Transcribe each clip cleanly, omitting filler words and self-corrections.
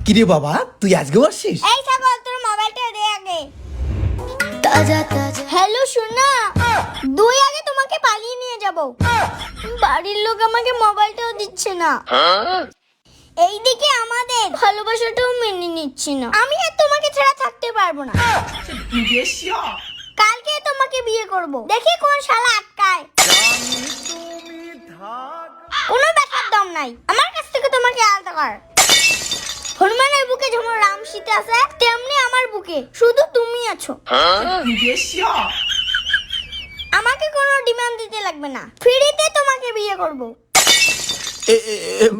কিরে বাবা তুই আজকে আসছিস? এই ছাগল তোর মোবাইলটা দে আগে। তাজা তাজা হ্যালো সোনা, দুই আগে তোমাকে পালিয়ে নিয়ে যাব। বাড়ির লোক আমাকে মোবাইলটাও দিচ্ছে না। এইদিকে আমাদের ভালোবাসাটাও মেনে নিচ্ছে না। আমি আর তোমাকে ছাড়া থাকতে পারবো না। কালকে তোমাকে বিয়ে করব, দেখি কোন শালা আটকায়। কোনো ব্যাপার দম নাই আমার কাছ থেকে তোমাকে আলাদা কর। হনুমানের বুকে যেমন রাম সীতা আছে, তেমনি আমার বুকে শুধু তুমি আছো। আমাকে কোনো ডিমান্ড দিতে লাগবে না, ফ্রিতে তোমাকে বিয়ে করব।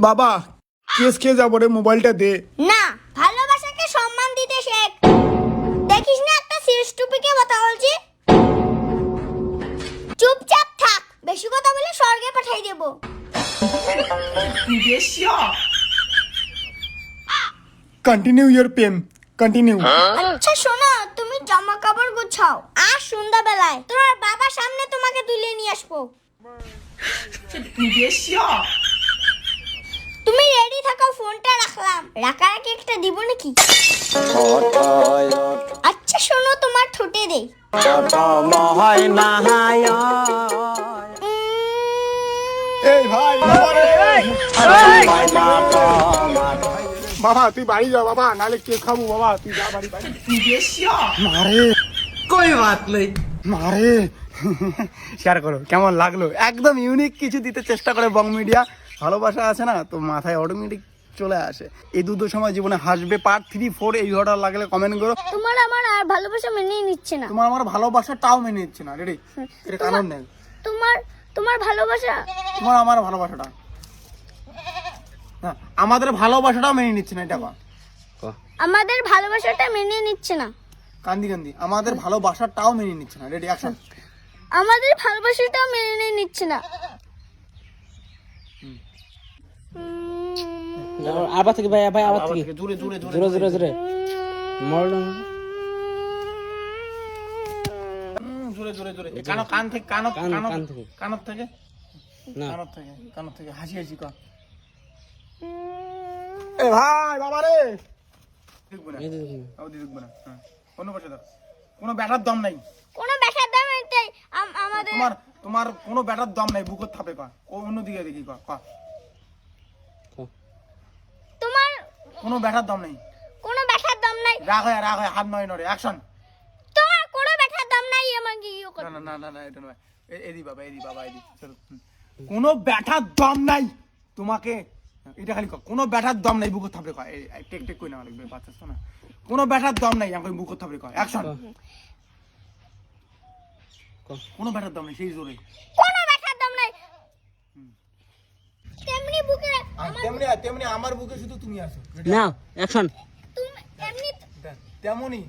বাবা কেস খেয়ে যাবো রে, মোবাইলটা দে। না, ভালোবাসাকে সম্মান দিতে শেখ। দেখিস না একটা সিরিয়াস টপিকে কথা বলছি। চুপচাপ থাক, বেশি কথা বলে স্বর্গে পাঠিয়ে দেব। Continue your pen, continue. আচ্ছা শোনো, তুমি জামা কাপড় গুছাও, আর সন্ধ্যাবেলায় তোমার বাবার সামনে তোমাকে তুলে নিয়ে আসবো। তুমি রেডি থাকো, ফোনটা রাখলাম। রাখারাখি একটা দিব নাকি? আচ্ছা শোনো, তোমার ঠোঁটে দেই। এই ভাই বাবা তুই বাড়ি যা বাবা, নালে কেক খাবো বাবা, তুই যা বাড়ি। মারে কই বাত নেই মারে শেয়ার করো কেমন লাগলো। একদম ইউনিক কিছু দিতে চেষ্টা করে বং মিডিয়া। ভালোবাসা আছে না তো মাথায় অটোমেটিক চলে আসে। এই দুটো সময় জীবনে হাসবে। পার্ট 3, 4 এই ভিডিওটা লাগলে কমেন্ট করো। তোমার আমার আর ভালোবাসা মেনেই নিচ্ছে না। তোমার আমার ভালোবাসাটাও মেনে নিচ্ছে না। রেডি? এটা কারণ নেই। তোমার ভালোবাসা, তোমার আমার ভালোবাসাটা না, আমাদের ভালোবাসাটাও মেনে নিচ্ছে না। এটা আমাদের ভালোবাসাটা মেনে নিচ্ছে না। কান্দি কান্দি আমাদের ভালোবাসাটাও মেনে নিচ্ছে না। Ready action. আমাদের ভালোবাসাটাও মেনে নিচ্ছে না। আবার থেকে ভাই ভাই আবার থেকে জোরে জোরে জোরে জোরে জোরে জোরে জোরে জোরে জোরে কান কান থেকে কান কান থেকে কান থেকে না কান থেকে হাসি হাসি কর। এ ভাই বাবা রে দেখব না, আও দেখব না। কোনো বসে দাও, কোনো ব্যাটার দম নাই। কোনো ব্যাসার দাম এটাই আমাদের। তোমার তোমার কোনো ব্যাটার দম নাই, বুকত থাপে কর। ও অন্যদিকে দেখি কর কর। তোমার কোনো ব্যাটার দম নাই, কোনো ব্যাসার দাম নাই। রাগ হয় হাত নয় নড়ে। অ্যাকশন। তোমার কোনো ব্যাসার দাম নাই আমাকে ইয়ে কর। না না না না এটা নয়। এদি বাবা এদি বাবা এদি চলো। কোনো ব্যাটার দম নাই তোমাকে, এটা খালি কর। কোনো ব্যাটার দম নাই, বুকত থাপড়ে কর। টেক টেক কই না লাগবে বাচ্চা না। কোনো ব্যাটার দম নাই, আমাকে বুকত থাপড়ে কর। অ্যাকশন। কোনো ব্যাটার দম নাই, সেই জোরে। কোনো ব্যাসার দাম নাই। তেমনি বুকে তেমনি তেমনি আমার বুকে শুধু তুমি আছো। না অ্যাকশন তুমি এমনি তেমনি